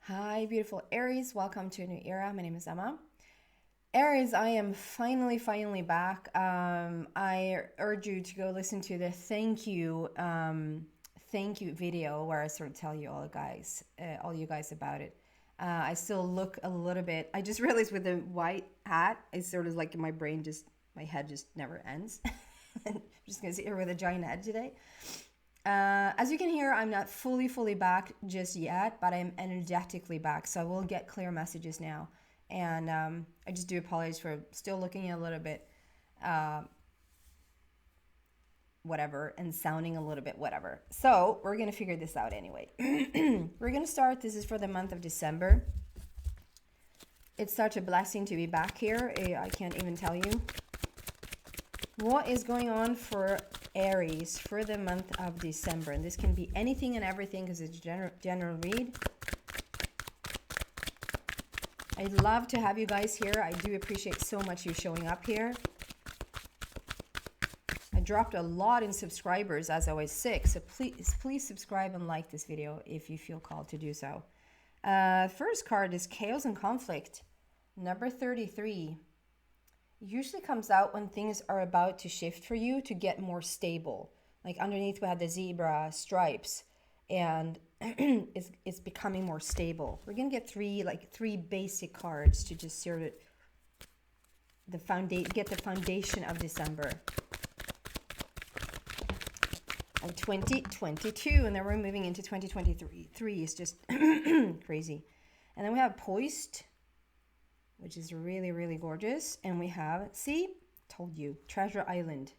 Hi, beautiful Aries. Welcome to a new era. My name is Emma. Aries, I am finally back. I urge you to go listen to the thank you video where I sort of tell you all you guys about it. I still look a little bit. I just realized with the white hat, it's sort of like my head just never ends. I'm just gonna sit here with a giant head today. As you can hear, I'm not fully back just yet, but I'm energetically back. So I will get clear messages now. And I just do apologize for still looking a little bit whatever and sounding a little bit whatever. So we're going to figure this out anyway. We're going to start. This is for the month of December. It's such a blessing to be back here. I can't even tell you. What is going on for Aries for the month of December? And this can be anything and everything because it's general read. I'd love to have you guys here. I do appreciate so much you showing up here. I dropped a lot in subscribers as I was sick, so please subscribe and like this video if you feel called to do so. First card is Chaos and Conflict, number 33. Usually comes out when things are about to shift for you to get more stable. Like underneath we had the zebra stripes and it's becoming more stable. We're gonna get three basic cards to just sort of get the foundation of December. 2022, and then we're moving into 2023. 3 is just crazy. And then we have Poised, which is really gorgeous. And we have, see, told you, Treasure Island.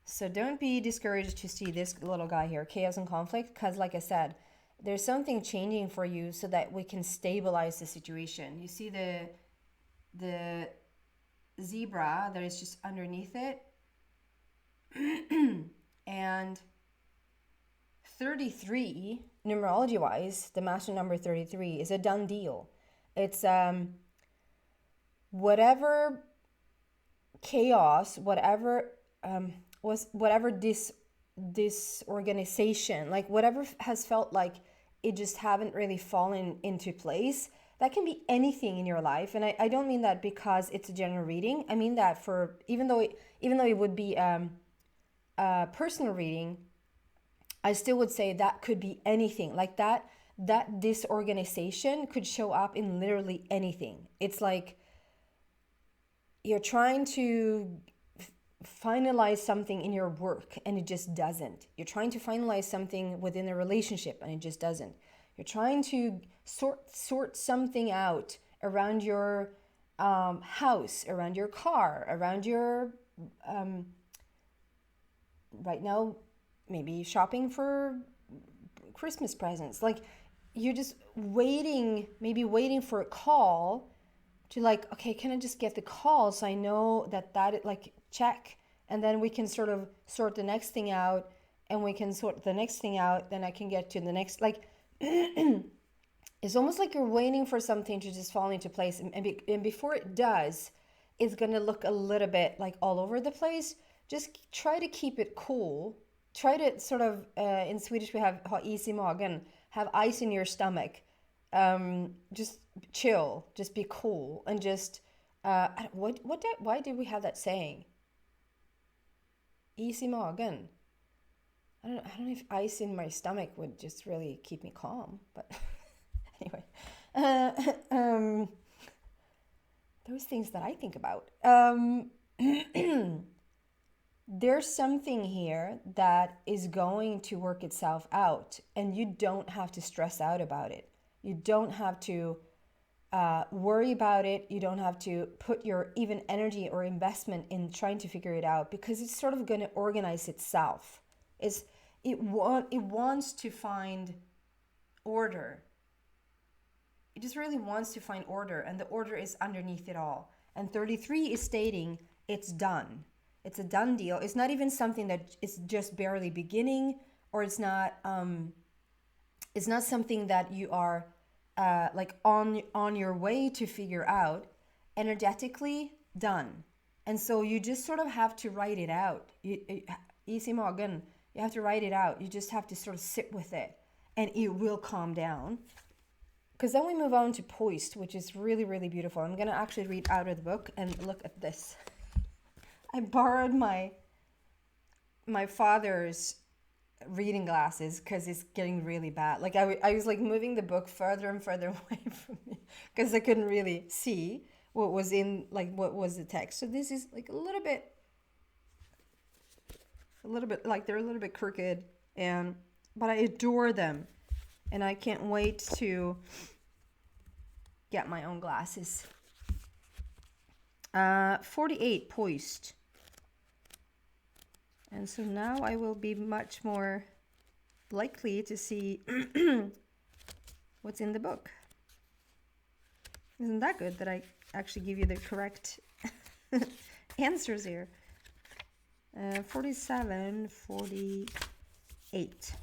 So don't be discouraged to see this little guy here, Chaos and Conflict, because like I said, there's something changing for you so that we can stabilize the situation. You see the zebra that is just underneath it. And 33, numerology wise, the master number 33 is a done deal. It's whatever chaos, whatever disorganization, like whatever has felt like it just haven't really fallen into place. That can be anything in your life, and I don't mean that because it's a general reading. I mean that for even though it would be personal reading, I still would say that could be anything. Like that disorganization could show up in literally anything. It's like you're trying to finalize something in your work and it just doesn't. You're trying to finalize something within a relationship and it just doesn't. You're trying to sort something out around your house, around your car, around your right now maybe shopping for Christmas presents. Like you're just waiting for a call to like, okay, can I just get the call so I know that like check, and then we can sort of sort the next thing out, and we can sort the next thing out, then I can get to the next, like it's almost like you're waiting for something to just fall into place, and before it does, it's gonna look a little bit like all over the place. Just try to keep it cool. Try to sort of, in Swedish we have ha is i magen, have ice in your stomach. Just chill, just be cool, and just, why did we have that saying? Is i magen. I don't know if ice in my stomach would just really keep me calm, but anyway. Those things that I think about. There's something here that is going to work itself out, and you don't have to stress out about it. You don't have to worry about it. You don't have to put your even energy or investment in trying to figure it out, because it's sort of going to organize itself. It wants to find order. It just really wants to find order, and the order is underneath it all. And 33 is stating it's done. It's a done deal. It's not even something that is just barely beginning, or it's not something that you are like on your way to figure out. Energetically done. And so you just sort of have to write it out. Easy You have to write it out. You just have to sort of sit with it, and it will calm down. Because then we move on to poised, which is really, really beautiful. I'm going to actually read out of the book and look at this. I borrowed my father's reading glasses because it's getting really bad. Like I was like moving the book further and further away from me because I couldn't really see what was in, like what was the text. So this is like a little bit like they're a little bit crooked, but I adore them. And I can't wait to get my own glasses. 48, poised. And so now I will be much more likely to see what's in the book. Isn't that good that I actually give you the correct answers here? 47, 48.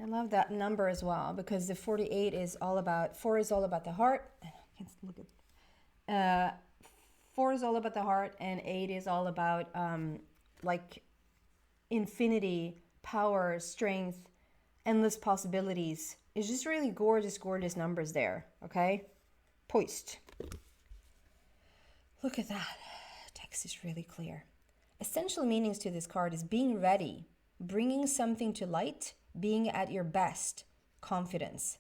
I love that number as well, because the 48 is all about, 4 is all about the heart. I can't look at 4 is all about the heart, and 8 is all about like infinity, power, strength, endless possibilities. It's just really gorgeous, gorgeous numbers there. Okay, poised. Look at that. Text is really clear. Essential meanings to this card is being ready, bringing something to light, being at your best, confidence.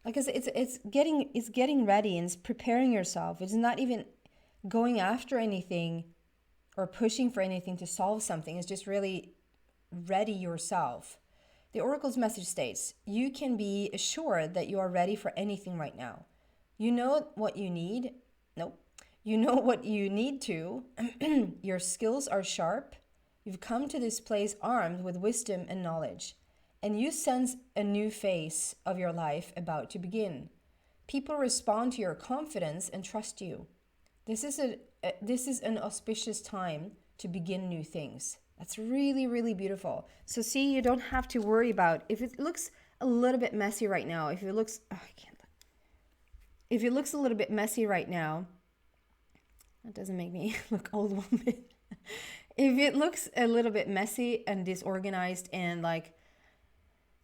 Like it's getting ready and it's preparing yourself. It's not even going after anything or pushing for anything to solve something. It's just really ready yourself. The Oracle's message states, you can be assured that you are ready for anything right now. You know what you need. Nope. You know what you need to. Your skills are sharp. You've come to this place armed with wisdom and knowledge. And you sense a new phase of your life about to begin. People respond to your confidence and trust you. This is an auspicious time to begin new things. That's really, really beautiful. So see, you don't have to worry about if it looks a little bit messy right now. If it looks, If it looks a little bit messy right now, that doesn't make me look old woman. If it looks a little bit messy and disorganized and like,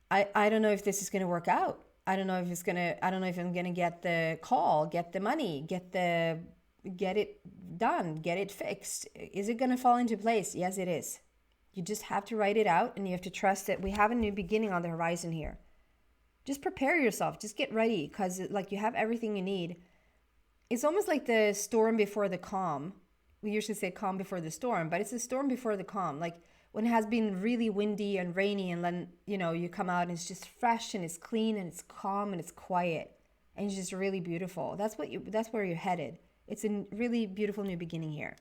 I don't know if this is going to work out. I don't know if I'm going to get the call, get the money, get it done, get it fixed. Is it going to fall into place? Yes, it is. You just have to write it out, and you have to trust that we have a new beginning on the horizon here. Just prepare yourself. Just get ready, because like you have everything you need. It's almost like the storm before the calm. We usually say calm before the storm, but it's the storm before the calm. Like when it has been really windy and rainy, and then, you come out and it's just fresh and it's clean and it's calm and it's quiet and it's just really beautiful. That's where you're headed. It's a really beautiful new beginning here.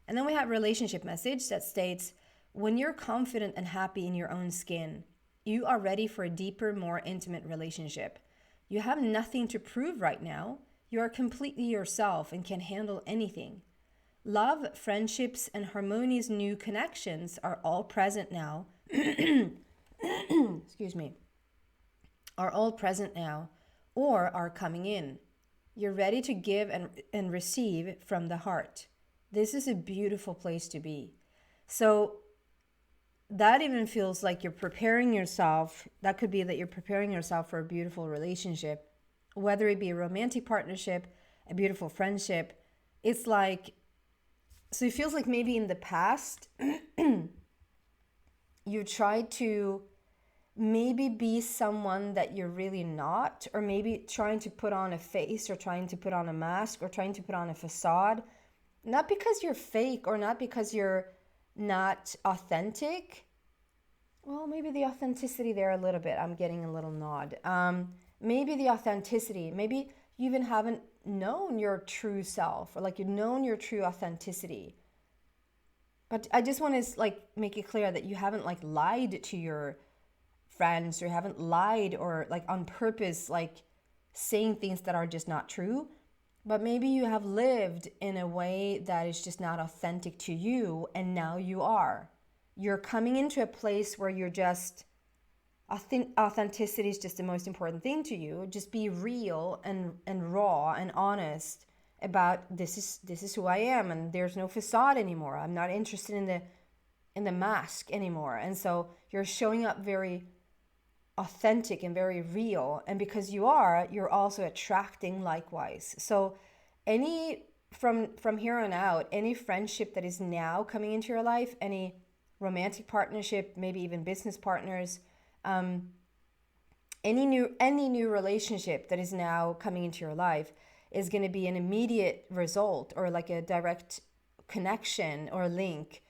And then we have relationship message that states, when you're confident and happy in your own skin, you are ready for a deeper, more intimate relationship. You have nothing to prove right now. You are completely yourself and can handle anything. Love, friendships, and harmonious new connections are all present now. Excuse me. Are all present now or are coming in. You're ready to give and receive from the heart. This is a beautiful place to be. So that even feels like you're preparing yourself. That could be that you're preparing yourself for a beautiful relationship, whether it be a romantic partnership, a beautiful friendship. It's like, so it feels like maybe in the past, you tried to maybe be someone that you're really not, or maybe trying to put on a face, or trying to put on a mask, or trying to put on a facade, not because you're fake or not because you're not authentic. Well, maybe the authenticity there a little bit. I'm getting a little nod. Maybe the authenticity, maybe you even haven't known your true self, or like you've known your true authenticity. But I just want to like make it clear that you haven't like lied to your friends, or haven't lied or like on purpose like saying things that are just not true. But maybe you have lived in a way that is just not authentic to you, and now you are. You're coming into a place where you're just, authenticity is just the most important thing to you. Just be real and raw and honest about this is who I am, and there's no facade anymore. I'm not interested in the mask anymore. And so you're showing up very authentic and very real. And because you are, you're also attracting likewise. So from here on out, any friendship that is now coming into your life, any romantic partnership, maybe even business partners, any new relationship that is now coming into your life is going to be an immediate result or like a direct connection or link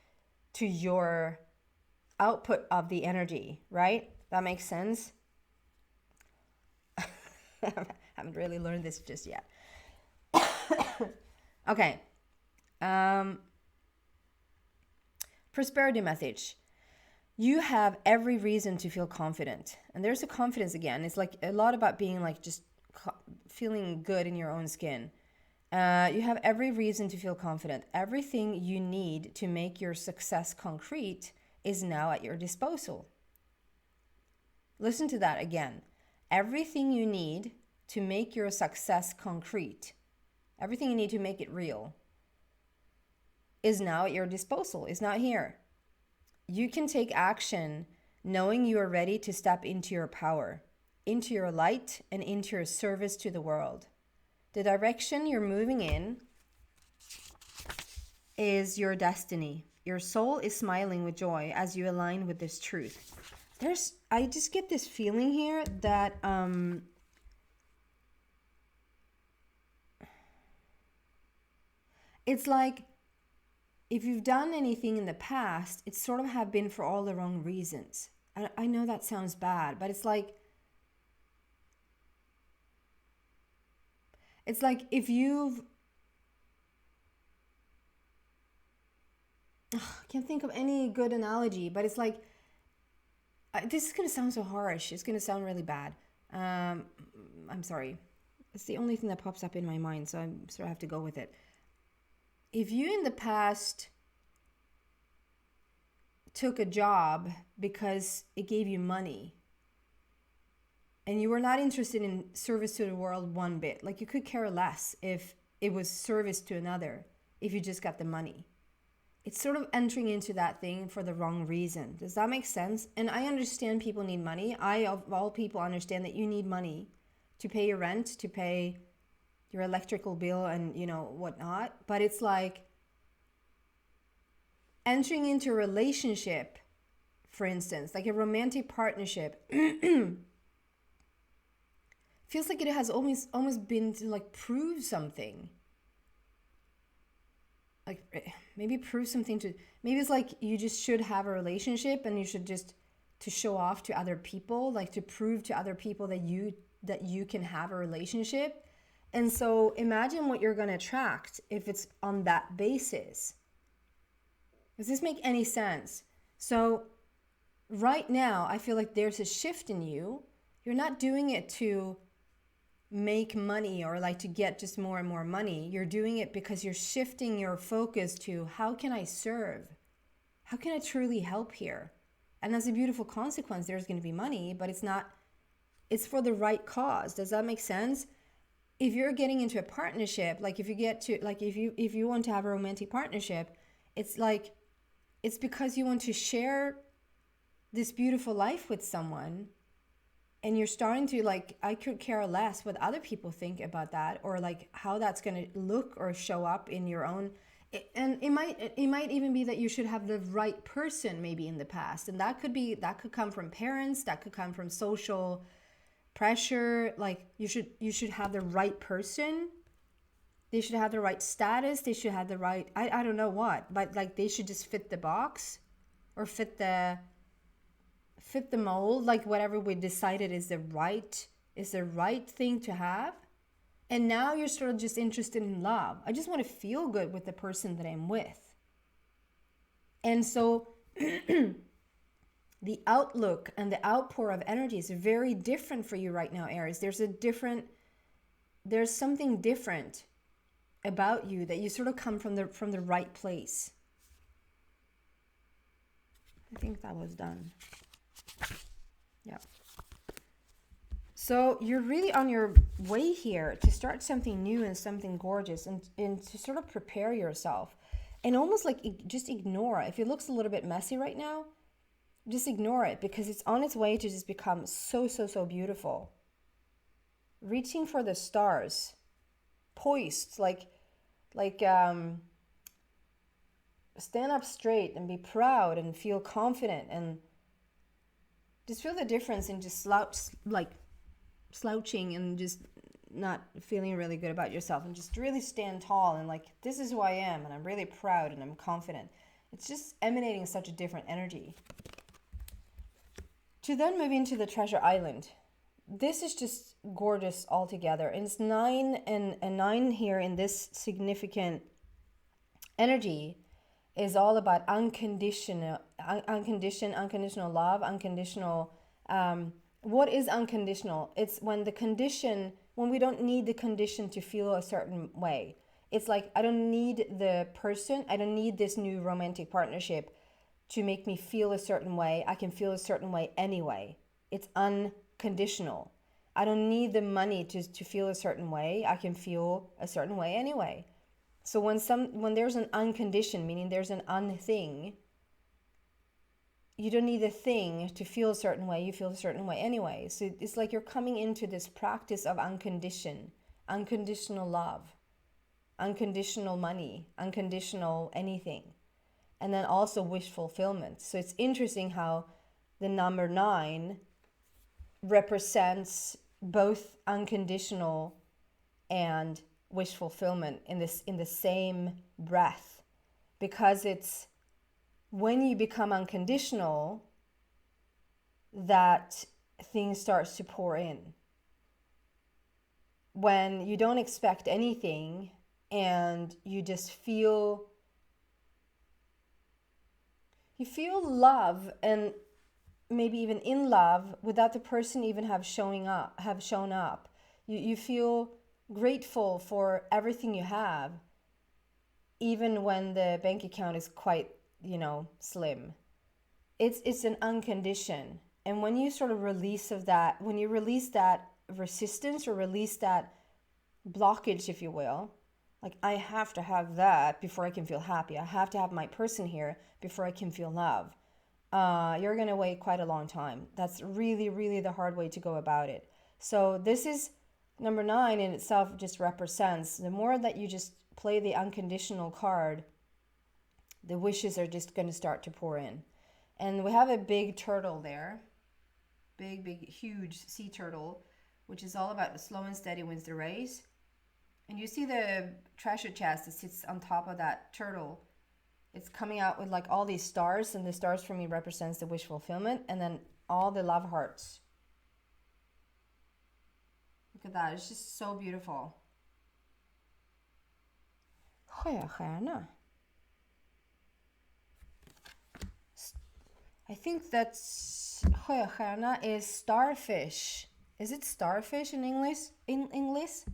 to your output of the energy, right? That makes sense. Haven't really learned this just yet. Okay. Prosperity message. You have every reason to feel confident. And there's a confidence again. It's like a lot about being like just feeling good in your own skin. You have every reason to feel confident. Everything you need to make your success concrete is now at your disposal. Listen to that again. Everything you need to make your success concrete, everything you need to make it real, is now at your disposal, is not here. You can take action knowing you are ready to step into your power, into your light, and into your service to the world. The direction you're moving in is your destiny. Your soul is smiling with joy as you align with this truth. I just get this feeling here that it's like if you've done anything in the past, it sort of have been for all the wrong reasons. I know that sounds bad, but it's like if you've I can't think of any good analogy, but it's like this is going to sound so harsh. It's going to sound really bad. I'm sorry. It's the only thing that pops up in my mind, so I sort of have to go with it. If you in the past took a job because it gave you money and you were not interested in service to the world one bit, like you could care less if it was service to another, if you just got the money. It's sort of entering into that thing for the wrong reason. Does that make sense? And I understand people need money. I, of all people, understand that you need money to pay your rent, to pay your electrical bill and, whatnot. But it's like entering into a relationship, for instance, like a romantic partnership, feels like it has almost been to like prove something. Like maybe prove something to, maybe it's like you just should have a relationship and you should just to show off to other people, like to prove to other people that you can have a relationship. And so imagine what you're going to attract if it's on that basis. Does this make any sense? So right now, I feel like there's a shift in you. You're not doing it to make money or like to get just more and more money. You're doing it because you're shifting your focus to how can I serve? How can I truly help here? And as a beautiful consequence, there's going to be money, but it's for the right cause. Does that make sense? If you're getting into a partnership, like if you want to have a romantic partnership, it's like, it's because you want to share this beautiful life with someone. And you're starting to like, I could care less what other people think about that or like how that's going to look or show up in your own. And it might even be that you should have the right person maybe in the past. And that could come from parents, that could come from social pressure. Like you should have the right person. They should have the right status. They should have the right, I don't know what, but like they should just fit the box or fit the mold, like whatever we decided is the right thing to have. And now you're sort of just interested in love. I just want to feel good with the person that I'm with. And so the outlook and the outpour of energy is very different for you right now, Aries. There's something different about you that you sort of come from the right place. I think that was done. Yeah. So you're really on your way here to start something new and something gorgeous and to sort of prepare yourself and almost like just ignore. If it looks a little bit messy right now, just ignore it, because it's on its way to just become so, so, so beautiful. Reaching for the stars, poised, like stand up straight and be proud and feel confident, and just feel the difference in just slouching and just not feeling really good about yourself, and just really stand tall and like, this is who I am, and I'm really proud and I'm confident. It's just emanating such a different energy. To then move into the treasure island. This is just gorgeous altogether. And it's 9, and 9 here in this significant energy is all about unconditional love, unconditional. What is unconditional? It's when we don't need the condition to feel a certain way. It's like, I don't need the person, I don't need this new romantic partnership to make me feel a certain way. I can feel a certain way anyway. It's unconditional. I don't need the money to feel a certain way. I can feel a certain way anyway. So when there's an unconditioned, meaning there's an unthing, you don't need a thing to feel a certain way. You feel a certain way anyway. So it's like you're coming into this practice of unconditional love, unconditional money, unconditional anything. And then also wish fulfillment. So it's interesting how the number 9 represents both unconditional and wish fulfillment in the same breath, because it's when you become unconditional that things starts to pour in. When you don't expect anything and you just feel love, and maybe even in love without the person even have shown up. You feel grateful for everything you have, even when the bank account is quite, slim. It's an unconditioned. And when you sort of release that resistance, or release that blockage, if you will, like, I have to have that before I can feel happy. I have to have my person here before I can feel love. You're going to wait quite a long time. That's really, really the hard way to go about it. So this is number 9 in itself, just represents the more that you just play the unconditional card, the wishes are just going to start to pour in. And we have a big turtle there, big, huge sea turtle, which is all about the slow and steady wins the race. And you see the treasure chest that sits on top of that turtle. It's coming out with like all these stars, and the stars for me represents the wish fulfillment, and then all the love hearts. Look at that, it's just so beautiful. Sjöstjärna. I think that's sjöstjärna is starfish. Is it starfish in English? In English?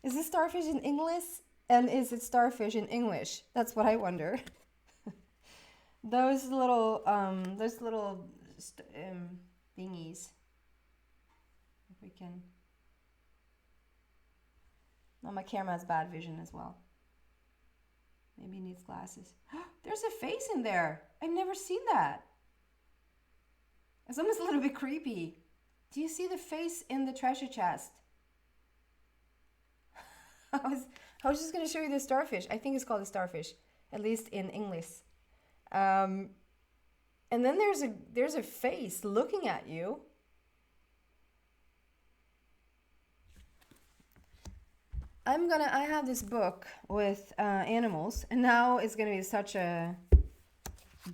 Is it starfish in English? And is it starfish in English? That's what I wonder. Those little thingies. If we can. No, my camera has bad vision as well. Maybe it needs glasses. There's a face in there. I've never seen that. It's almost a little bit creepy. Do you see the face in the treasure chest? I was just going to show you the starfish. I think it's called a starfish, at least in English. And then there's a face looking at you. I have this book with animals, and now it's going to be such a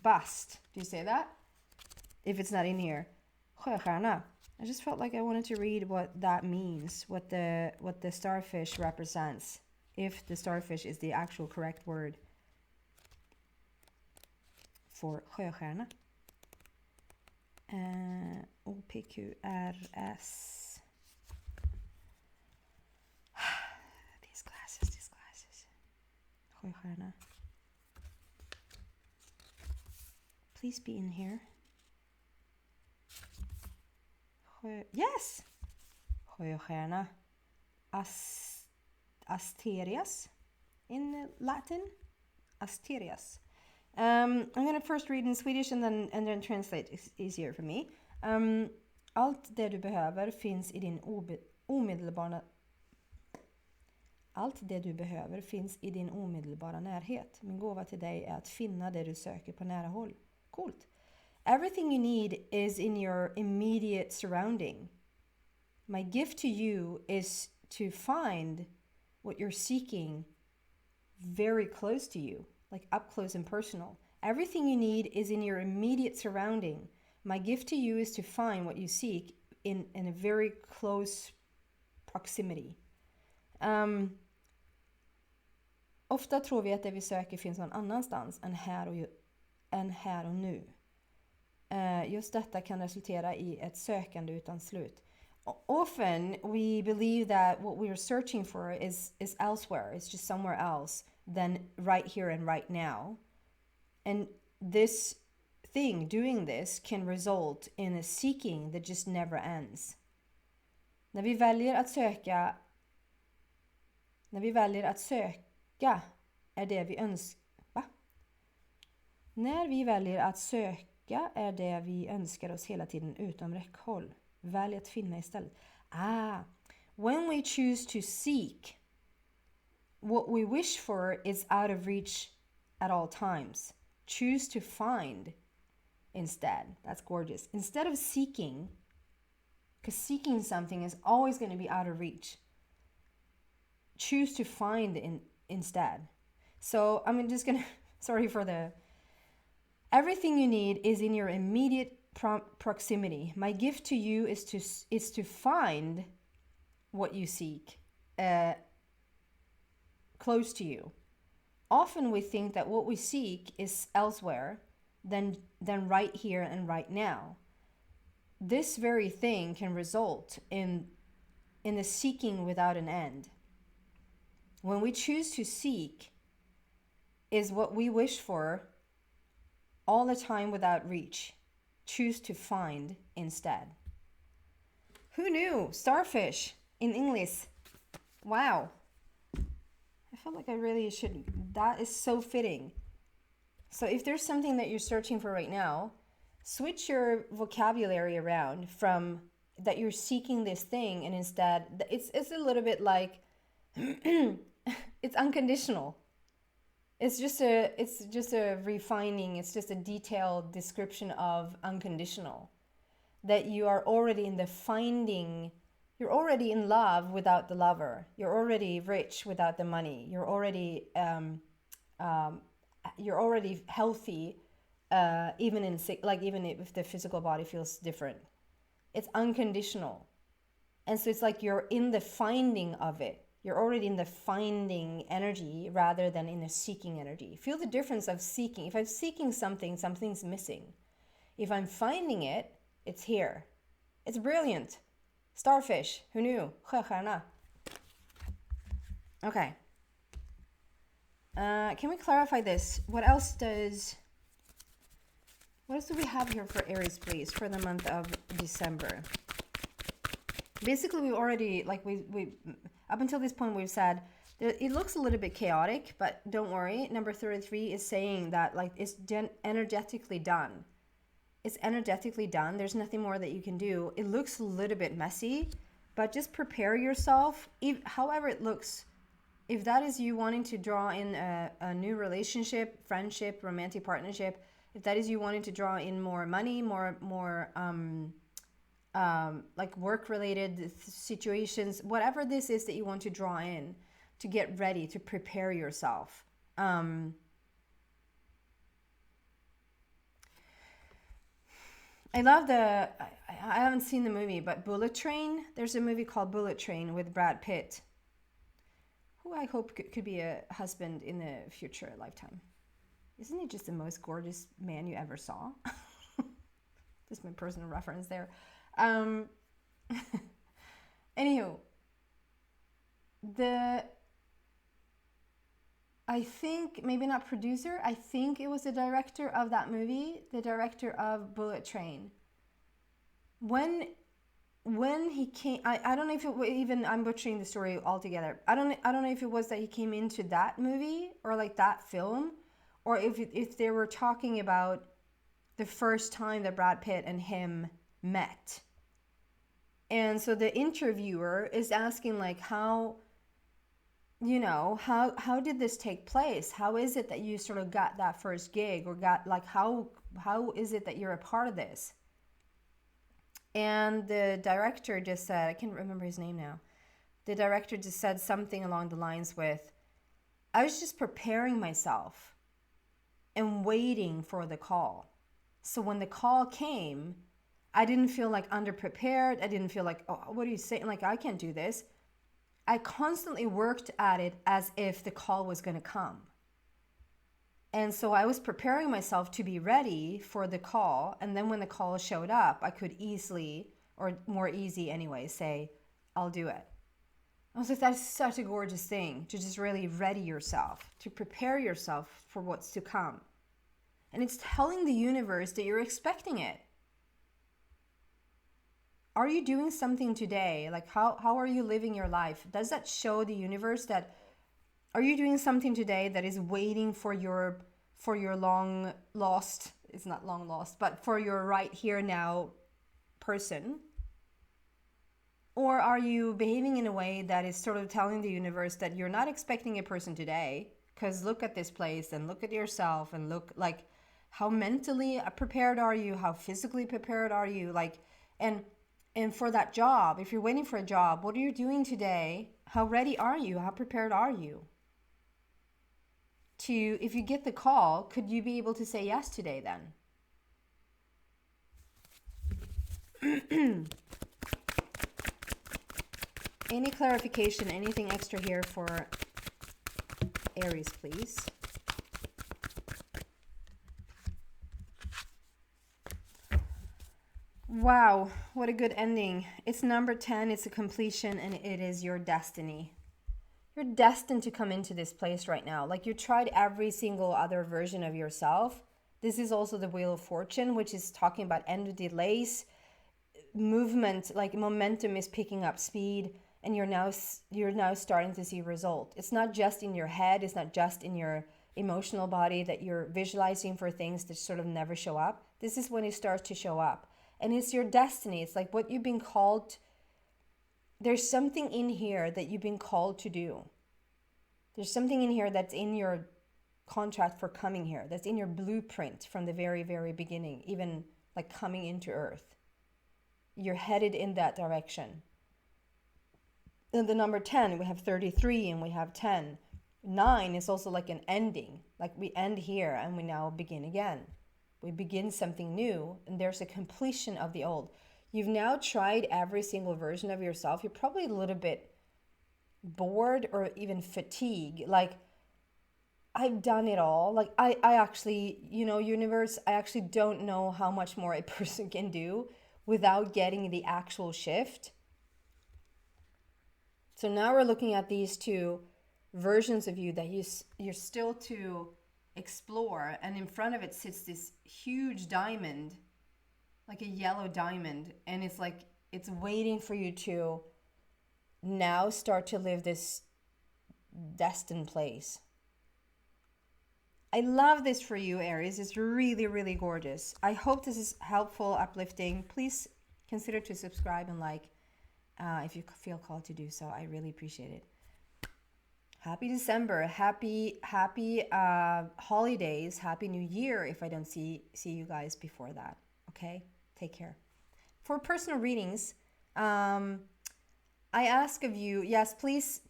bust. Do you say that? If it's not in here. Sjöstjärna. I just felt like I wanted to read what that means, what the starfish represents, if the starfish is the actual correct word for sjöstjärna. OPQRS. These glasses. Sjöstjärna. Please be in here. Yes! Sjöstjärna. Asterias in Latin. Asterias. I'm gonna first read in Swedish and then translate. It's easier for me. Allt det du behöver finns i din omedelbara Allt det du behöver finns i din omedelbara närhet. Min gåva till dig är att finna det du söker på nära håll. Coolt. Everything you need is in your immediate surrounding. My gift to you is to find what you're seeking very close to you, like up close and personal. Everything you need is in your immediate surrounding. My gift to you is to find what you seek in a very close proximity. Ofta tror vi att det vi söker finns någon annanstans än här och nu. Just detta kan resultera i ett sökande utan slut. Often we believe that what we are searching for is elsewhere. It's just somewhere else than right here and right now. And this thing, doing this, can result in a seeking that just never ends. När vi väljer att söka är det vi önskar. Va? När vi väljer att söka är det vi önskar oss hela tiden utom räckhåll. Välj att finna istället. When we choose to seek, what we wish for is out of reach at all times. Choose to find instead. That's gorgeous. Instead of seeking, because seeking something is always going to be out of reach. Choose to find instead. So I'm just going to, sorry for the, everything you need is in your immediate proximity. My gift to you is to find what you seek close to you. Often we think that what we seek is elsewhere than right here and right now. This very thing can result in a seeking without an end. When we choose to seek is what we wish for all the time without reach. Choose to find instead. Who knew? Starfish in English. Wow. I felt like I really should. That is so fitting. So if there's something that you're searching for right now, switch your vocabulary around from that you're seeking this thing, and instead it's a little bit like it's unconditional. It's just a refining, it's just a detailed description of unconditional. That you are already in the finding, you're already in love without the lover. You're already rich without the money. You're already healthy, even if the physical body feels different. It's unconditional. And so it's like you're in the finding of it. You're already in the finding energy rather than in the seeking energy. Feel the difference of seeking. If I'm seeking something, something's missing. If I'm finding it, it's here. It's brilliant. Starfish. Who knew? Sjöstjärna. Okay. Can we clarify this? What else do we have here for Aries, please, for the month of December? Basically, we already, like we up until this point, we've said that it looks a little bit chaotic, but don't worry. Number 33 is saying that like it's energetically done. It's energetically done. There's nothing more that you can do. It looks a little bit messy, but just prepare yourself. However it looks, if that is you wanting to draw in a new relationship, friendship, romantic partnership, if that is you wanting to draw in more money, more like work-related situations, whatever this is that you want to draw in, to get ready, to prepare yourself. I love I haven't seen the movie, but Bullet Train. There's a movie called Bullet Train with Brad Pitt, who I hope could be a husband in the future lifetime. Isn't he just the most gorgeous man you ever saw? Just my personal reference there. Anywho, I think, maybe not producer, I think it was the director of that movie, the director of Bullet Train. When he came, I don't know if it was even, I'm butchering the story altogether. I don't know if it was that he came into that movie or like that film, or if they were talking about the first time that Brad Pitt and him met. And so the interviewer is asking like, how did this take place? How is it that you sort of got that first gig, or got like, how is it that you're a part of this? And the director just said, I can't remember his name now. The director just said something along the lines with, I was just preparing myself and waiting for the call. So when the call came, I didn't feel like underprepared. I didn't feel like, oh, what are you saying? Like, I can't do this. I constantly worked at it as if the call was going to come. And so I was preparing myself to be ready for the call. And then when the call showed up, I could easily, or more easy anyway, say, I'll do it. I was like, that's such a gorgeous thing, to just really ready yourself, to prepare yourself for what's to come. And it's telling the universe that you're expecting it. Are you doing something today? Like, how are you living your life? Does that show the universe that, are you doing something today that is waiting for your long lost, it's not long lost, but for your right here now person? Or are you behaving in a way that is sort of telling the universe that you're not expecting a person today, because look at this place and look at yourself and look, like, how mentally prepared are you? How physically prepared are you? Like, and for that job, if you're waiting for a job, what are you doing today? How ready are you? How prepared are you? If you get the call, could you be able to say yes today then? Any clarification, anything extra here for Aries, please? Wow, what a good ending. It's number 10, it's a completion, and it is your destiny. You're destined to come into this place right now. Like, you tried every single other version of yourself. This is also the Wheel of Fortune, which is talking about end delays, movement, like momentum is picking up speed, and you're now starting to see result. It's not just in your head, it's not just in your emotional body that you're visualizing for things that sort of never show up. This is when it starts to show up. And it's your destiny. It's like what you've been called. There's something in here that you've been called to do. There's something in here that's in your contract for coming here. That's in your blueprint from the very, very beginning, even like coming into Earth. You're headed in that direction. And the number 10, we have 33 and we have 10. 9 is also like an ending. Like, we end here and we now begin again. We begin something new, and there's a completion of the old. You've now tried every single version of yourself. You're probably a little bit bored or even fatigued. Like, I've done it all. Like, I actually, universe, I actually don't know how much more a person can do without getting the actual shift. So now we're looking at these two versions of you that you're still to explore, and in front of it sits this huge diamond, like a yellow diamond, and it's like it's waiting for you to now start to live this destined place. I love this for you, Aries. It's really, really gorgeous. I hope this is helpful, uplifting. Please consider to subscribe and like if you feel called to do so. I really appreciate it. Happy December, happy holidays, happy New Year if I don't see you guys before that, okay? Take care. For personal readings, I ask of you, yes, please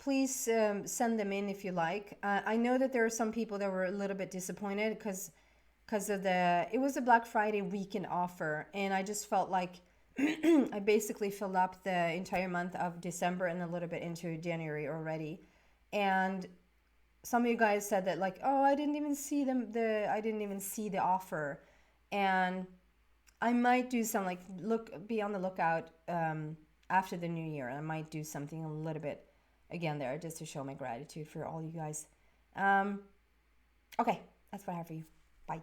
send them in if you like. I know that there are some people that were a little bit disappointed because of it was a Black Friday weekend offer, and I just felt like I basically filled up the entire month of December and a little bit into January already. And some of you guys said that, like, oh, I didn't even see the offer. And I might do some, like, be on the lookout after the new year. I might do something a little bit again there just to show my gratitude for all you guys. Okay, that's what I have for you. Bye.